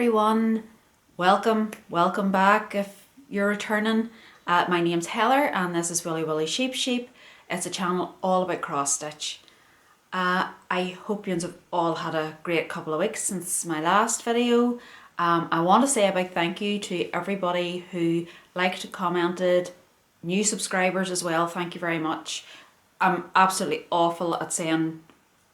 everyone, welcome back if you're returning. My name's Heather and this is Willy Willy Sheep. It's a channel all about cross stitch. I hope you have all had a great couple of weeks since my last video. I want to say a big thank you to everybody who liked, commented, new subscribers as well. Thank you very much. I'm absolutely awful at saying,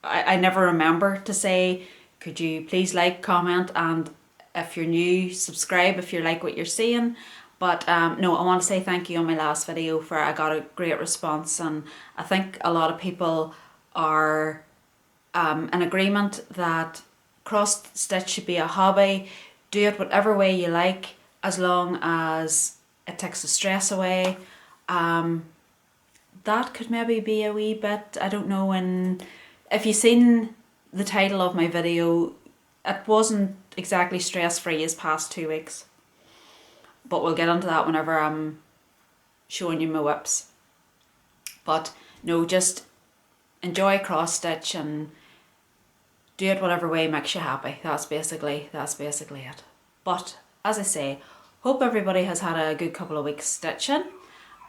I never remember to say, could you please like, comment, and if you're new, subscribe if you like what you're seeing. But no, I want to say thank you on my last video for I got a great response, and I think a lot of people are in agreement that cross stitch should be a hobby. Do it whatever way you like, as long as it takes the stress away. That could maybe be a wee bit, I don't know, and if you've seen the title of my video, it wasn't exactly stress-free these past 2 weeks. But we'll get into that whenever I'm showing you my whips. But no, just enjoy cross stitch and do it whatever way makes you happy. That's basically it. But as I say, hope everybody has had a good couple of weeks stitching.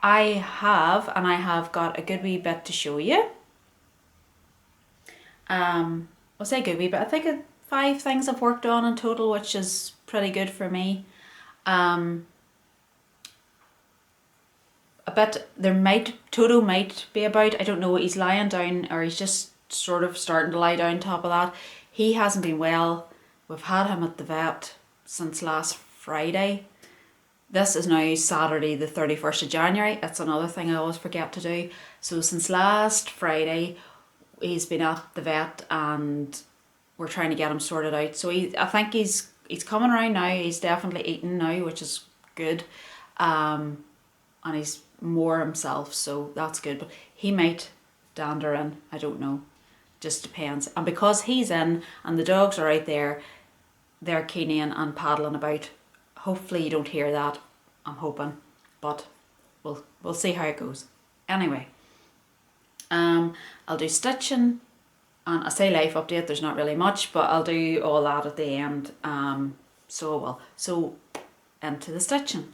I have got a good wee bit to show you. I'll say good wee bit. I think 5 things I've worked on in total, which is pretty good for me. A bit, Toto might be about, I don't know, he's lying down or he's just sort of starting to lie down top of that. He hasn't been well. We've had him at the vet since last Friday. This is now Saturday the 31st of January. It's another thing I always forget to do. So since last Friday, he's been at the vet and we're trying to get him sorted out. So I think he's coming around now. He's definitely eating now, which is good. And he's more himself, so that's good. But he might dander in, I don't know. Just depends. And because he's in and the dogs are out there, they're keening and paddling about. Hopefully you don't hear that, I'm hoping. But we'll see how it goes. Anyway. I'll do stitching, and I say life update, there's not really much, but I'll do all that at the end. So into the stitching.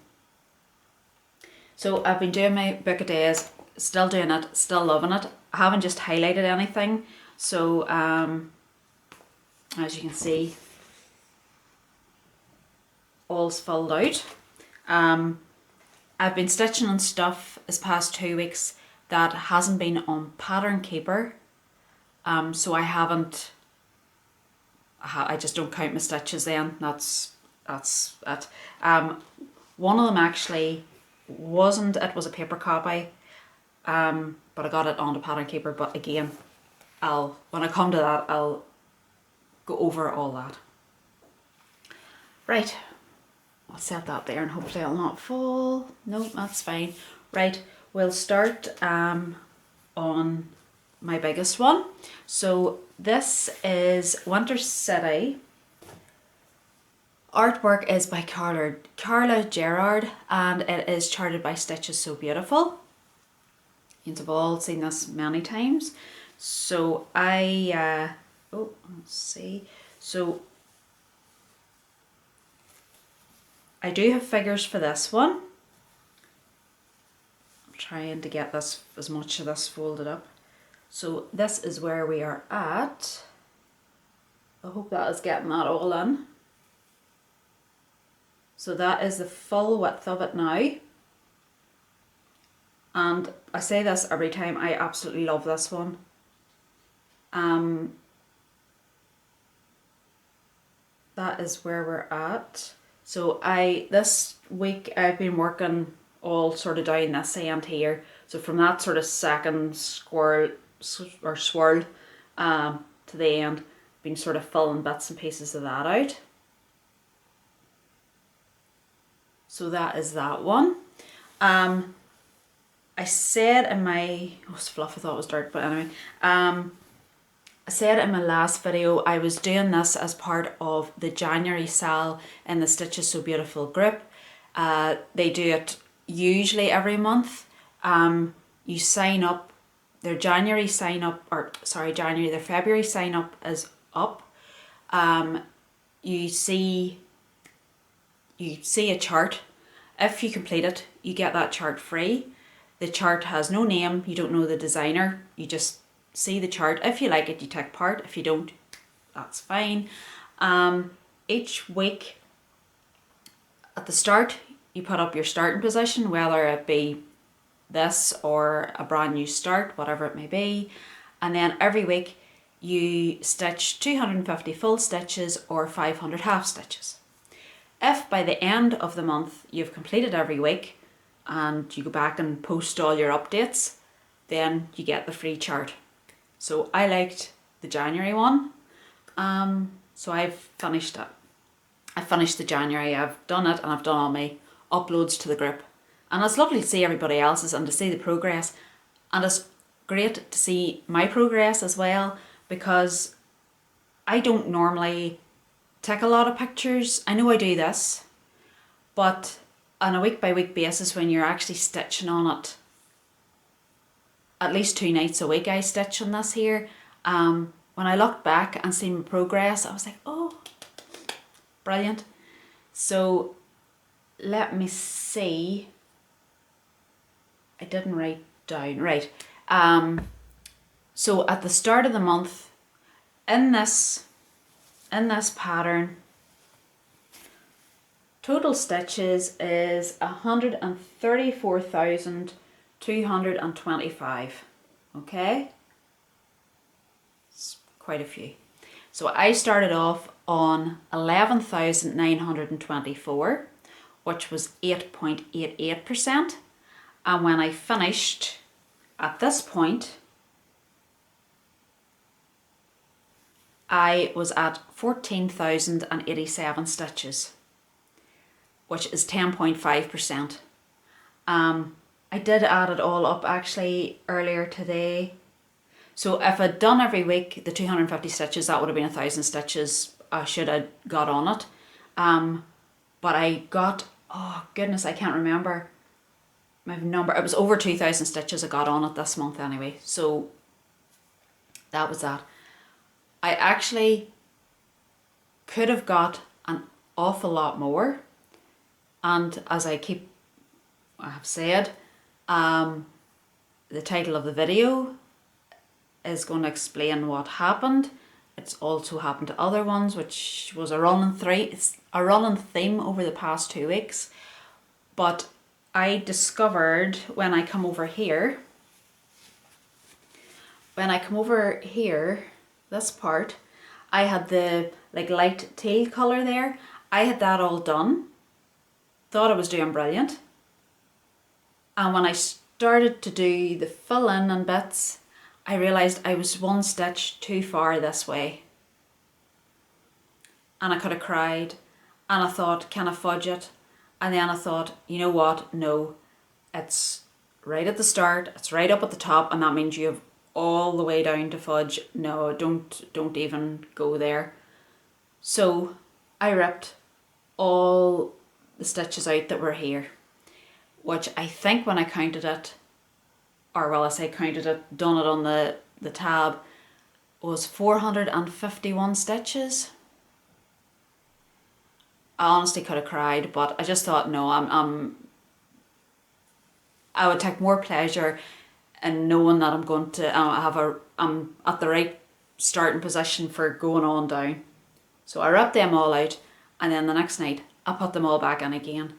So I've been doing my book of days, still doing it, still loving it. I haven't just highlighted anything, so as you can see, all's filled out. I've been stitching on stuff this past 2 weeks that hasn't been on Pattern Keeper, so I just don't count my stitches then. That's it. One of them actually wasn't, it was a paper copy, but I got it on the Pattern Keeper. But again, when I come to that, I'll go over all that. Right, I'll set that there and hopefully it'll not fall. Nope, that's fine. Right. We'll start on my biggest one. So this is Winter City. Artwork is by Carla Gerard and it is charted by Stitches So Beautiful. You've all seen this many times. So let's see. So I do have figures for this one. Trying to get this, as much of this folded up. So this is where we are at. I hope that is getting that all in. So that is the full width of it now. And I say this every time, I absolutely love this one. That is where we're at. So this week I've been working all sort of down this end here, so from that sort of second swirl to the end, been sort of filling bits and pieces of that out. So that is that one. I said in my, oh it's fluff, I thought it was dirt, but anyway, I said in my last video I was doing this as part of the January sale in the Stitches So Beautiful group. They do it usually every month. You sign up, their February sign up is up. You see you see a chart. If you complete it, you get that chart free. The chart has no name, you don't know the designer, you just see the chart. If you like it, you take part. If you don't, that's fine. Each week at the start, you put up your starting position, whether it be this or a brand new start, whatever it may be. And then every week you stitch 250 full stitches or 500 half stitches. If by the end of the month you've completed every week and you go back and post all your updates, then you get the free chart. So I liked the January one, so I've finished it. I finished the January, I've done it, and I've done all my uploads to the group. And it's lovely to see everybody else's and to see the progress. And it's great to see my progress as well, because I don't normally take a lot of pictures. I know I do this, but on a week by week basis, when you're actually stitching on it, at least 2 nights a week I stitch on this here. When I looked back and seen my progress, I was like, oh, brilliant. So let me see. I didn't write down, right. So at the start of the month, in this pattern, total stitches is 134,225. Okay, it's quite a few. So I started off on 11,924, which was 8.88%. And when I finished at this point, I was at 14,087 stitches, which is 10.5%. I did add it all up actually earlier today. So if I'd done every week the 250 stitches, that would have been 1,000 stitches I should have got on it. But I got, oh goodness, I can't remember my number. It was over 2,000 stitches I got on it this month anyway. So that was that. I actually could have got an awful lot more. And as I have said, the title of the video is going to explain what happened. It's also happened to other ones, which was a running theme over the past 2 weeks. But I discovered when I come over here, this part, I had the like light teal colour there. I had that all done. Thought I was doing brilliant. And when I started to do the fill in and bits, I realised I was 1 stitch too far this way. And I could have cried. And I thought, can I fudge it? And then I thought, you know what? No, it's right at the start. It's right up at the top. And that means you have all the way down to fudge. No, don't even go there. So I ripped all the stitches out that were here, which I think when I counted it, or well, I say counted it, done it on the tab, was 451 stitches. I honestly could have cried, but I just thought, no, I would take more pleasure in knowing that I'm going to I'm at the right starting position for going on down. So I ripped them all out, and then the next night I put them all back in again.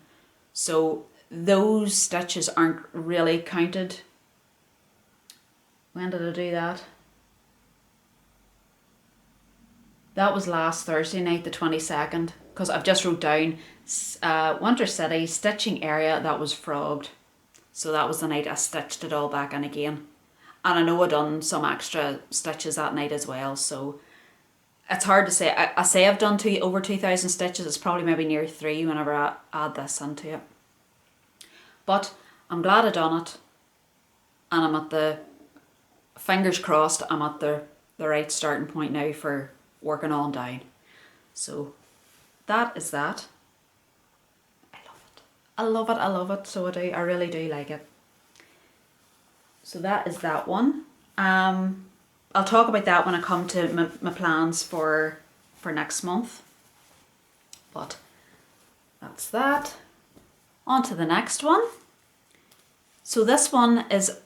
So those stitches aren't really counted. When did I do that? That was last Thursday night, the 22nd, because I've just wrote down Winter City stitching area that was frogged. So that was the night I stitched it all back in again. And I know I done some extra stitches that night as well, so it's hard to say. I say I've done over 2,000 stitches. It's probably maybe near 3 whenever I add this into it. But I'm glad I done it, and I'm at the, fingers crossed, I'm at the right starting point now for working on down. So that is that. I love it. I love it. I love it. So I do. I really do like it. So that is that one. I'll talk about that when I come to my plans for next month. But That's that. On to the next one. So this one is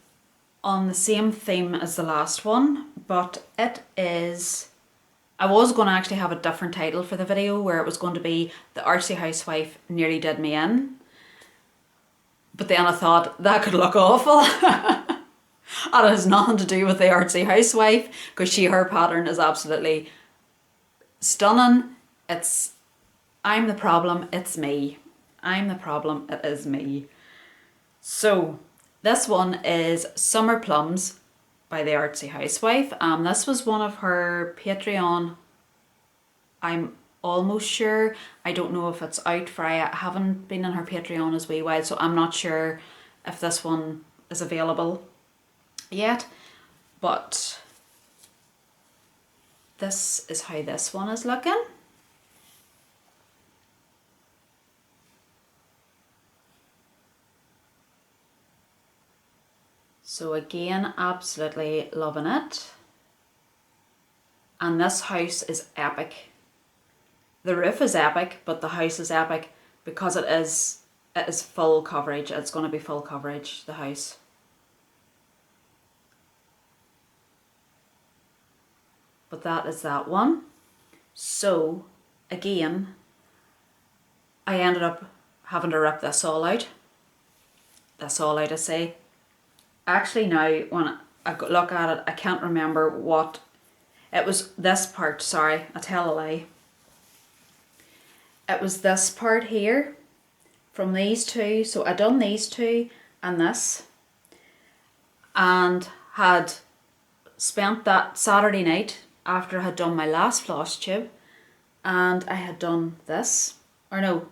on the same theme as the last one, but it is, I was going to actually have a different title for the video where it was going to be The Artsy Housewife Nearly Did Me In. But then I thought that could look awful. And it has nothing to do with The Artsy Housewife, because her pattern is absolutely stunning. It's, I'm the problem, it's me. I'm the problem, it is me. So this one is Summer Plums by The Artsy Housewife. This was one of her Patreon. I'm almost sure. I don't know if it's out for, I haven't been in her Patreon as wee while, so I'm not sure if this one is available yet. But this is how this one is looking. So again, absolutely loving it. And this house is epic. The roof is epic, but the house is epic because it is full coverage. It's going to be full coverage, the house. But that is that one. So again, I ended up having to rip this all out. This all out, I say. Actually now, when I look at it, I can't remember what, it was this part, sorry, I tell a lie. It was this part here, from these two, so I done these two and this, and had spent that Saturday night after I had done my last Flosstube, and I had done this, or no,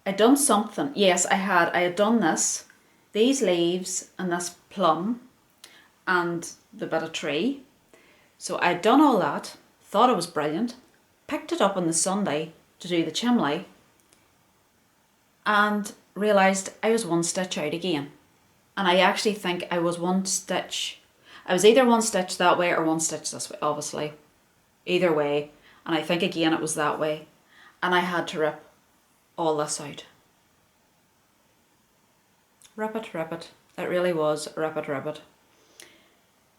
I'd done something, yes I had done this, these leaves and this plum and the bit of tree. So I'd done all that, thought it was brilliant, picked it up on the Sunday to do the chimney and realised I was one stitch out again. And I actually think I was one stitch, I was either one stitch that way or one stitch this way, obviously. Either way. And I think again it was that way. And I had to rip all this out. Rip it, rip it. It really was rip it, rip it.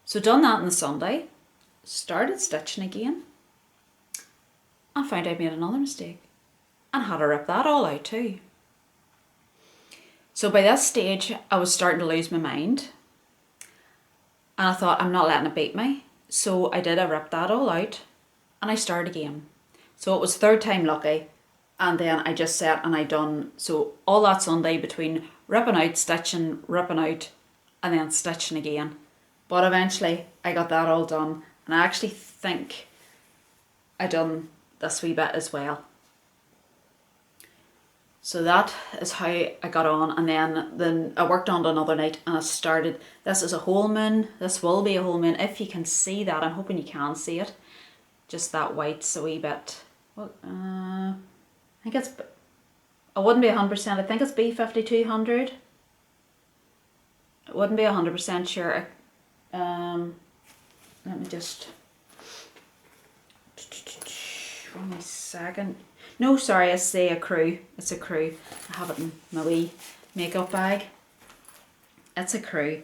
So done that on the Sunday, started stitching again, and found I'd made another mistake and had to rip that all out too. So by this stage I was starting to lose my mind and I thought I'm not letting it beat me. So I ripped that all out and I started again. So it was third time lucky, and then I just sat and I done, so all that Sunday between ripping out, stitching, ripping out and then stitching again. But eventually I got that all done, and I actually think I done this wee bit as well. So that is how I got on, and then I worked on it another night and I started, this is a whole moon, this will be a whole moon, if you can see that, I'm hoping you can see it. Just that white's a wee bit, well, I think it's, I wouldn't be 100%, I think it's B5200. I wouldn't be 100% sure. Let me just, 1 second. No, sorry, I say a crew. It's a crew. I have it in my wee makeup bag. It's a crew.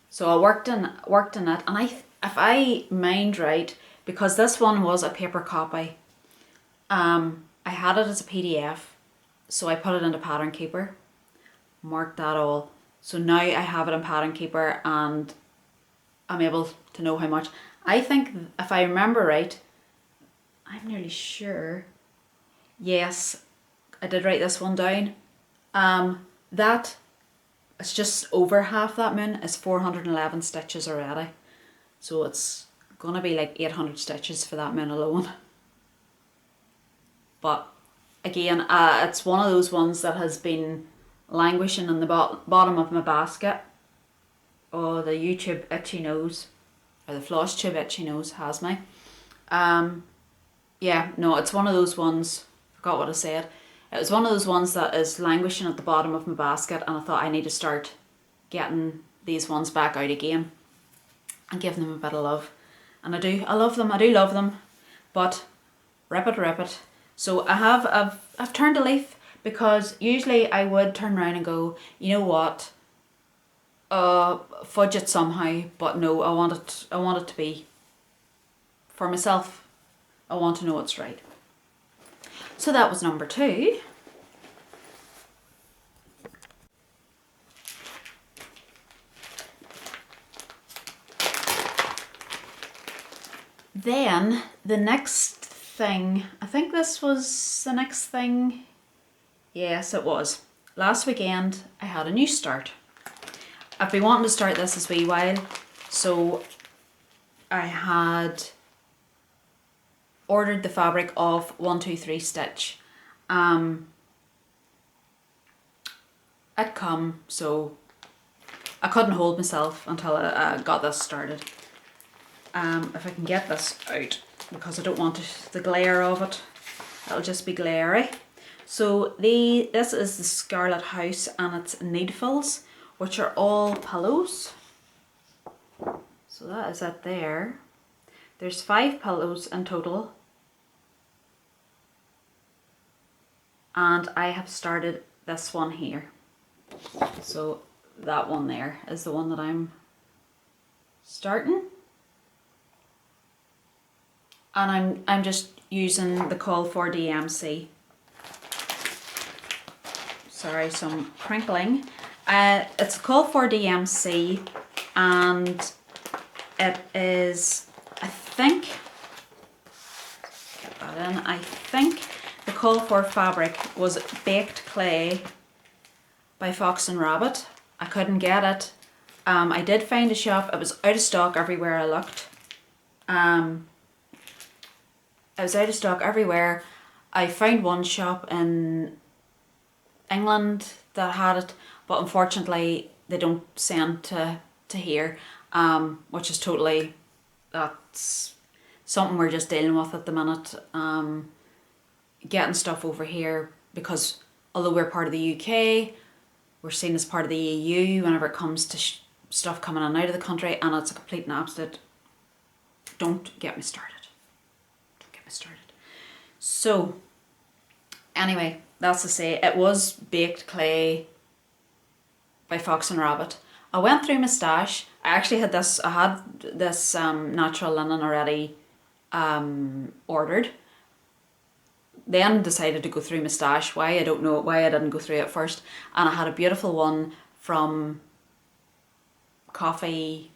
So I worked in it, and if I mind right, because this one was a paper copy, I had it as a PDF, so I put it into Pattern Keeper, marked that all. So now I have it in Pattern Keeper, and I'm able to know how much. I think, if I remember right, I'm nearly sure. Yes, I did write this one down. That, it's just over half that moon, is 411 stitches already. So it's gonna be like 800 stitches for that moon alone. But again, it's one of those ones that has been languishing in the bottom of my basket. Oh, the YouTube itchy nose, or the Flosstube itchy nose has me. Yeah, no, it's one of those ones, forgot what I said. It was one of those ones that is languishing at the bottom of my basket, and I thought I need to start getting these ones back out again and giving them a bit of love. And I love them, I do love them, but rip it, So I've turned a leaf, because usually I would turn around and go, you know what, fudge it somehow, but no, I want it to be for myself. I want to know it's right. So that was number 2. Then the next thing, I think this was the next thing. Yes, it was. Last weekend I had a new start. I've been wanting to start this a wee while, so I had ordered the fabric of 123 Stitch. It come, so I couldn't hold myself until I got this started. If I can get this out, because I don't want the glare of it. It'll just be glary. So this is the Scarlett house, and it's Needfuls, which are all pillows. So that is it there. There's 5 pillows in total. And I have started this one here. So that one there is the one that I'm starting. And I'm just using the call for DMC. Sorry, some crinkling. It's a call for DMC, and it is, I think, get that in, I think the call for fabric was Baked Clay by Fox and Rabbit. I couldn't get it. I did find a shop. It was out of stock everywhere I looked. It was out of stock everywhere. I found one shop in England that had it, but unfortunately they don't send to here, which is totally, that's something we're just dealing with at the minute. Getting stuff over here, because although we're part of the UK, we're seen as part of the EU whenever it comes to stuff coming in and out of the country, and it's a complete and absolute, don't get me started. Don't get me started. So anyway, that's to say, it was Baked Clay by Fox and Rabbit. I went through my stash. I actually had this, natural linen already ordered. Then decided to go through my stash. Why, I don't know, why I didn't go through it first. And I had a beautiful one from Coffee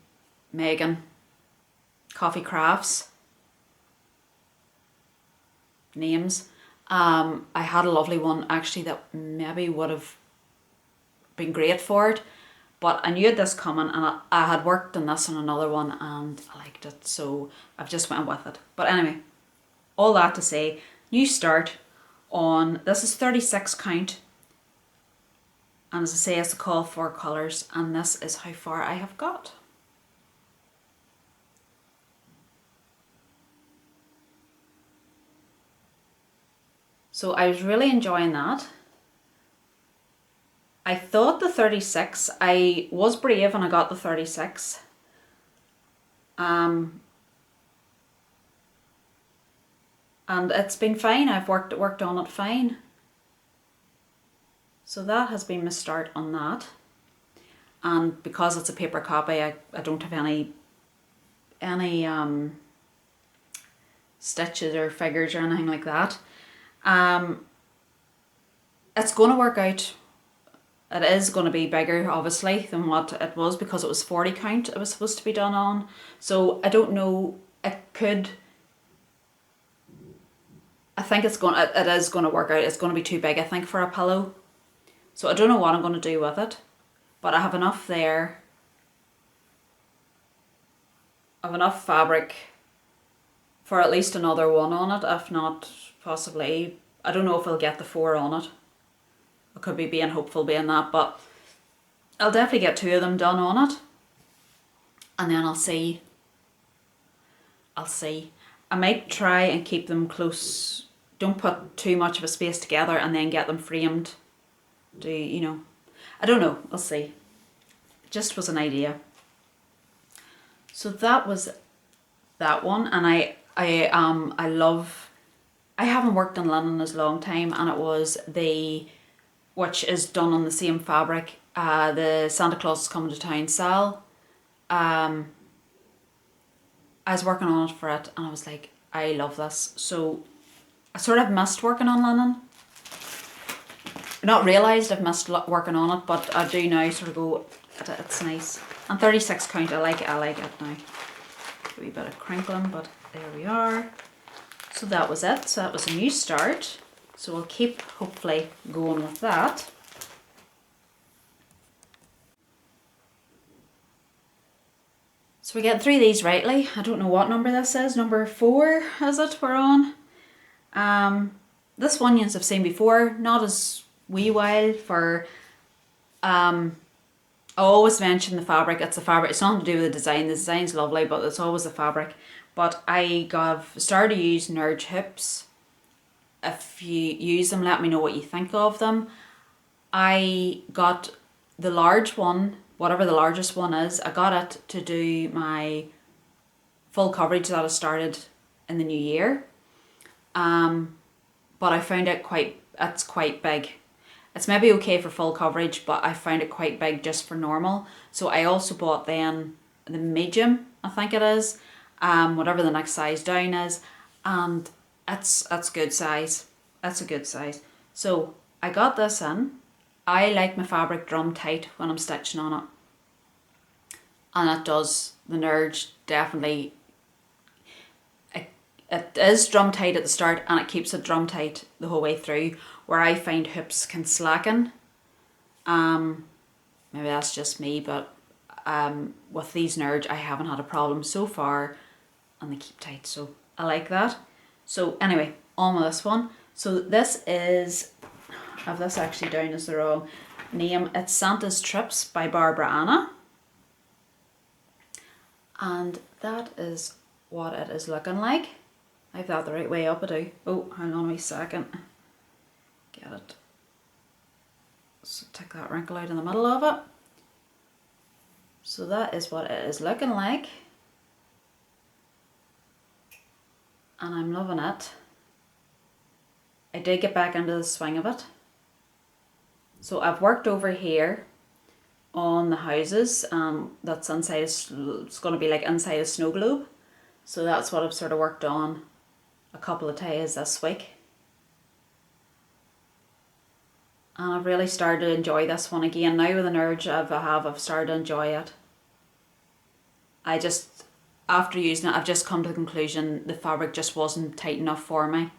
Crafts. Names. I had a lovely one actually that maybe would have been great for it, but I knew it this coming, and I had worked on this on another one and I liked it, so I've just went with it. But anyway, all that to say, new start on, this is 36 count, and as I say, it's a call for colours, and this is how far I have got. So I was really enjoying that. I thought the 36, I was brave and I got the 36. And it's been fine. I've worked on it fine. So that has been my start on that. And because it's a paper copy, I don't have any stitches or figures or anything like that. It's going to work out. It is going to be bigger, obviously, than what it was, because it was 40 count it was supposed to be done on. So I don't know, it could, I think it is going to work out. It's going to be too big, I think, for a pillow. So I don't know what I'm going to do with it, but I have enough there. I have enough fabric for at least another one on it, if not possibly, I don't know if I'll get the 4 on it. I could be being hopeful being that, but I'll definitely get 2 of them done on it, and then I'll see. I might try and keep them close, don't put too much of a space together and then get them framed. I don't know, I'll see. It just was an idea. So that was that one, and I I haven't worked in linen as a long time, and it was which is done on the same fabric, the Santa Claus is Coming to Town sale. I was working on it for it, and I was like, I love this. So I sort of missed working on linen. Not realised I've missed working on it, but I do now sort of go, it's nice. And 36 count, I like it now. A wee bit of crinkling, but there we are. So that was it. So that was a new start. So we'll keep hopefully going with that. So we're getting through these rightly. I don't know what number this is. Number 4 is it we're on. This one I've seen before, not as wee while for I always mention the fabric. It's the fabric. It's nothing to do with the design. The design's lovely, but it's always the fabric. But I started to use Nerge hoops. If you use them, let me know what you think of them. I got the large one, whatever the largest one is. I got it to do my full coverage that I started in the new year. But I found it's quite big. It's maybe okay for full coverage, but I found it quite big just for normal. So I also bought then the medium, I think it is, whatever the next size down is, and it's good size. That's a good size. So I got this in. I like my fabric drum tight when I'm stitching on it, and it does. The Nerge definitely. It is drum tight at the start, and it keeps it drum tight the whole way through, where I find hoops can slacken. Maybe that's just me, but with these Nerge I haven't had a problem so far, and they keep tight, so I like that. So anyway, on with this one. So this is, I have this actually down as the wrong name. It's Santa's Trips by Barbara Anna. And that is what it is looking like. I have that the right way up, I do. Oh, hang on a wee second. Get it. So take that wrinkle out in the middle of it. So that is what it is looking like. And I'm loving it. I did get back into the swing of it. So I've worked over here on the houses. That's inside, it's going to be like inside a snow globe. So that's what I've sort of worked on a couple of days this week. And I've really started to enjoy this one again. Now with the Nerge I've started to enjoy it. After using it, I've just come to the conclusion the fabric just wasn't tight enough for me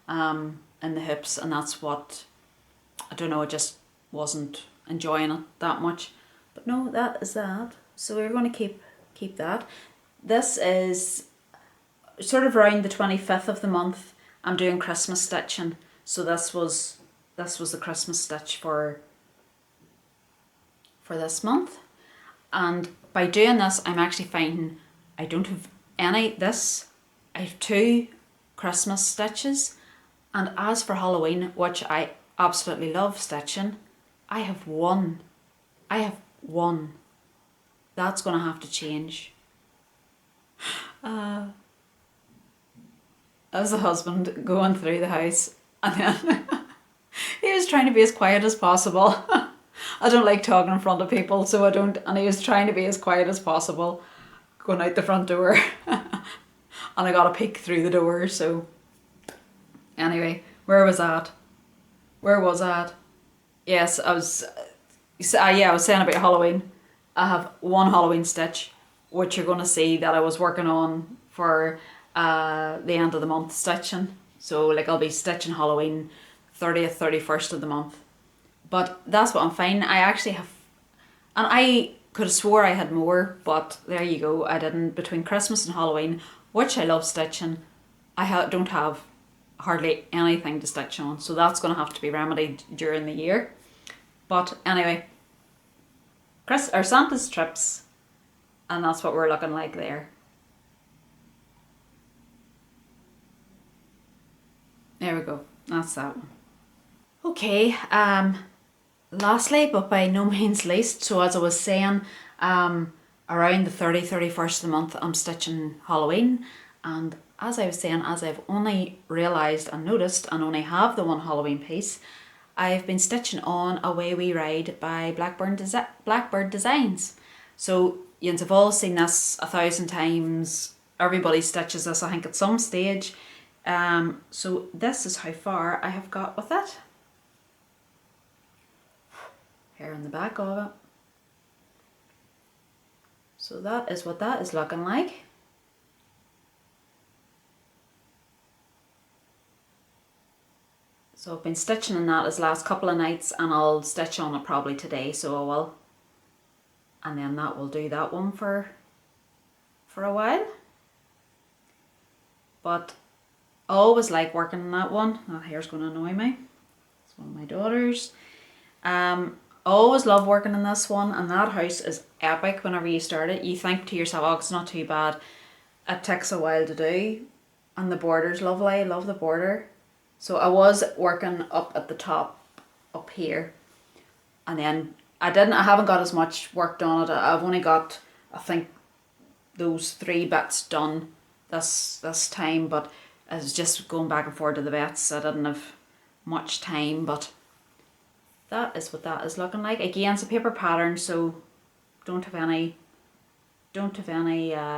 in the hips, and that's what, I don't know, I just wasn't enjoying it that much. But no, that is that. So we're going to keep that. This is sort of around the 25th of the month. I'm doing Christmas stitching. So this was the Christmas stitch for this month. And by doing this, I'm actually finding I don't have I have 2 Christmas stitches, and as for Halloween, which I absolutely love stitching, I have one. That's going to have to change. As the husband going through the house, and then he was trying to be as quiet as possible. I don't like talking in front of people, so I don't, and he was trying to be as quiet as possible going out the front door. And I got a peek through the door. So anyway, where was I at? Yes, I was saying about Halloween. I have one Halloween stitch, which you're going to see that I was working on for the end of the month stitching. So like I'll be stitching Halloween 30th, 31st of the month. But that's what I'm finding. I actually have, and I could have swore I had more, but there you go. I didn't. Between Christmas and Halloween, which I love stitching, I don't have hardly anything to stitch on. So that's going to have to be remedied during the year. But anyway, Santa's Trips, and that's what we're looking like there. There we go. That's that one. Okay, lastly, but by no means least, so as I was saying, around the 31st of the month I'm stitching Halloween, And as I was saying, as I've only realised and noticed and only have the one Halloween piece, I've been stitching on Away We Ride by Blackbird Designs. So you've all seen this 1,000 times. Everybody stitches this, I think, at some stage. So this is how far I have got with it. Here in the back of it. So that is what that is looking like. So I've been stitching on that this last couple of nights, and I'll stitch on it probably today, so I will. And then that will do that one for a while. But I always like working on that one. That hair's going to annoy me. It's one of my daughters. I always love working on this one, and that house is epic whenever you start it. You think to yourself, oh, it's not too bad. It takes a while to do, and the border's lovely. I love the border. So I was working up at the top, up here, and then I haven't got as much work done on it. I've only got, I think, those 3 bits done this time, but I was just going back and forth to the bits. I didn't have much time, but that is what that is looking like. Again, it's a paper pattern, so don't have any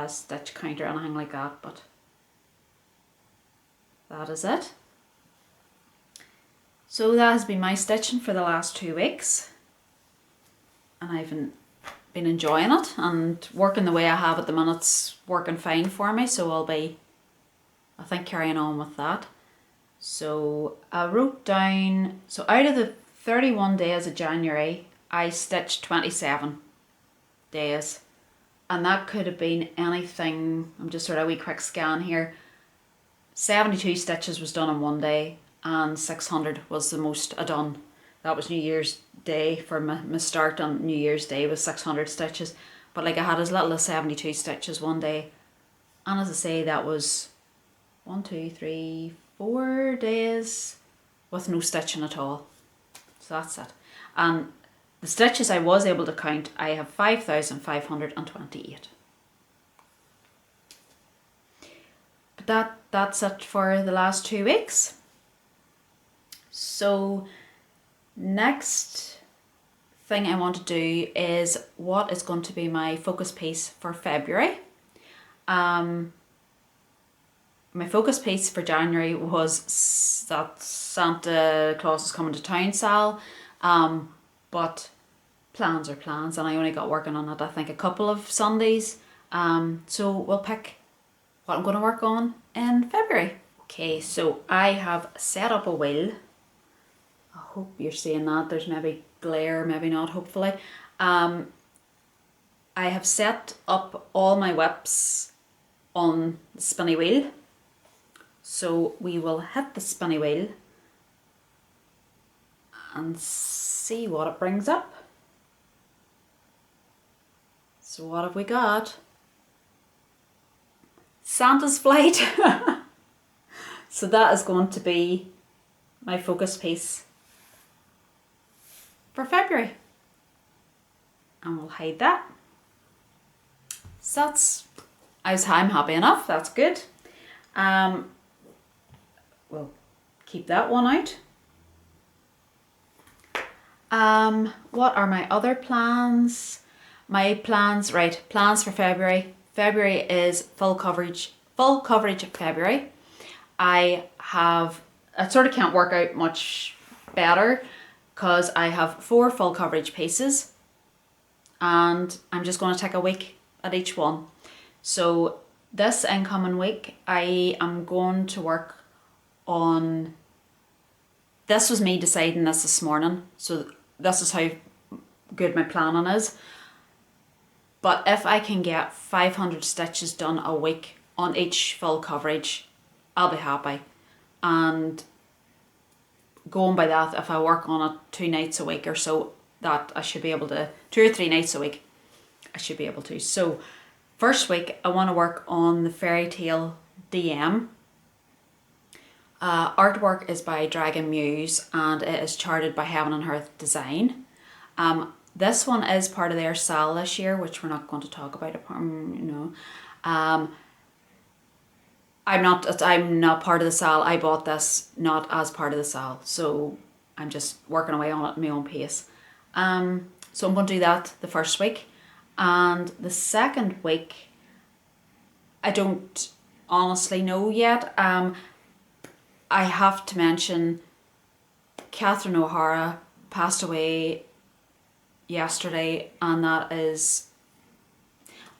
stitch count or anything like that, but that is it. So that has been my stitching for the last 2 weeks, and I've been enjoying it, and working the way I have at the minute's working fine for me, so I'll be, I think, carrying on with that. So I wrote down, so out of the 31 days of January, I stitched 27 days, and that could have been anything. I'm just sort of a wee quick scan here. 72 stitches was done in one day, and 600 was the most I done. That was New Year's Day. For my start on New Year's Day was 600 stitches, but like I had as little as 72 stitches one day, and as I say, that was 1, 2, 3, 4 days with no stitching at all. So that's it. And the stitches I was able to count, I have 5,528. But that's it for the last 2 weeks. So next thing I want to do is what is going to be my focus piece for February. My focus piece for January was that Santa Claus is coming to town sale, but plans are plans, and I only got working on it, I think, a couple of Sundays. So we'll pick what I'm going to work on in February. Okay, so I have set up a wheel. I hope you're seeing that. There's maybe glare, maybe not, hopefully. I have set up all my whips on the spinny wheel. So we will hit the spinny wheel and see what it brings up. So what have we got? Santa's flight. So that is going to be my focus piece for February. And we'll hide that. So I'm happy enough, that's good. We'll keep that one out. What are my other plans? My plans, right, plans for February. February is full coverage February. I sort of can't work out much better because I have 4 full coverage pieces, and I'm just going to take a week at each one. So this incoming week I am going to work on, this was me deciding this morning, so this is how good my planning is. But if I can get 500 stitches done a week on each full coverage, I'll be happy. And going by that, if I work on it 2 nights a week or so, that I should be able to, 2 or 3 nights a week, I should be able to. So first week I want to work on the Fairytale DM. Artwork is by Dragon Muse, and it is charted by Heaven and Earth Design. This one is part of their sale this year, which we're not going to talk about, I'm not part of the sale. I bought this not as part of the sale, so I'm just working away on it at my own pace. So I'm going to do that the first week, and the second week, I don't honestly know yet. I have to mention Catherine O'Hara passed away yesterday, and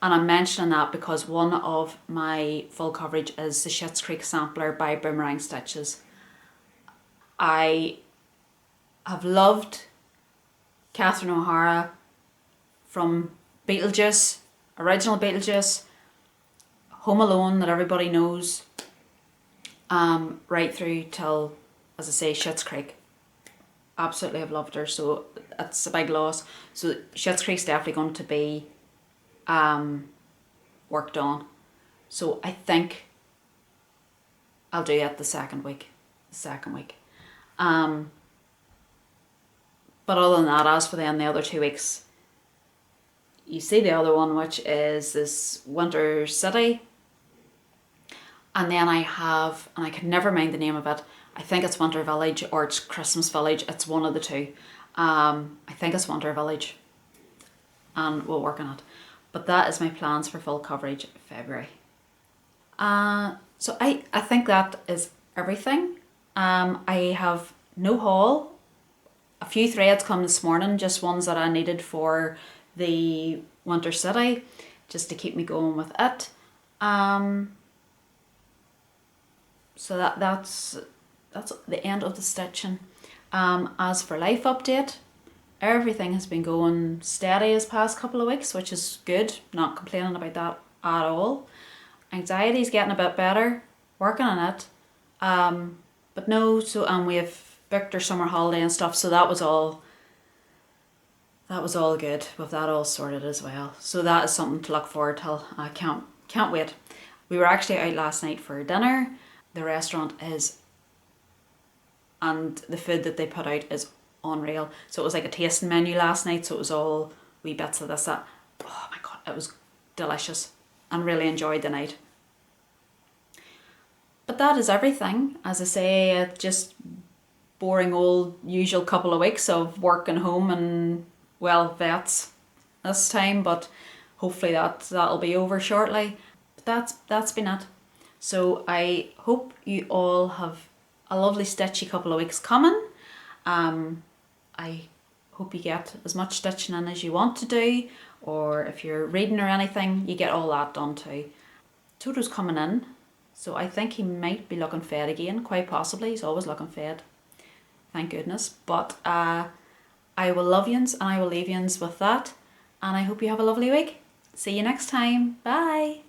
I'm mentioning that because one of my full coverage is the Schitts Creek sampler by Boomerang Stitches. I have loved Catherine O'Hara from Beetlejuice, original Beetlejuice, Home Alone that everybody knows, right through till, as I say, Schitts Creek. Absolutely have loved her, so it's a big loss. So Schitts Creek's definitely going to be worked on. So I think I'll do it the second week. But other than that, as for then the other 2 weeks, you see the other one, which is this Winter City. And then I can never mind the name of it. I think it's Winter Village or it's Christmas Village. It's one of the two. I think it's Winter Village. And we'll work on it. But that is my plans for full coverage February. So I think that is everything. I have no haul. A few threads come this morning, just ones that I needed for the Winter City, just to keep me going with it. So that's the end of the stitching. As for life update, everything has been going steady this past couple of weeks, which is good. Not complaining about that at all. Anxiety's getting a bit better, working on it. But no, so we have booked our summer holiday and stuff, so that was all good, with that all sorted as well. So that is something to look forward to. I can't wait. We were actually out last night for dinner. The restaurant and the food that they put out is unreal. So it was like a tasting menu last night, so it was all wee bits of this, that. Oh my god, it was delicious, and really enjoyed the night. But that is everything. As I say, just boring old usual couple of weeks of work and home and, well, vets this time, but hopefully that'll be over shortly. But that's been it. So I hope you all have a lovely stitchy couple of weeks coming. I hope you get as much stitching in as you want to do, or if you're reading or anything, you get all that done too. Toto's coming in, so I think he might be looking fed again, quite possibly. He's always looking fed, thank goodness. But I will love yous and I will leave yous with that, and I hope you have a lovely week. See you next time. Bye.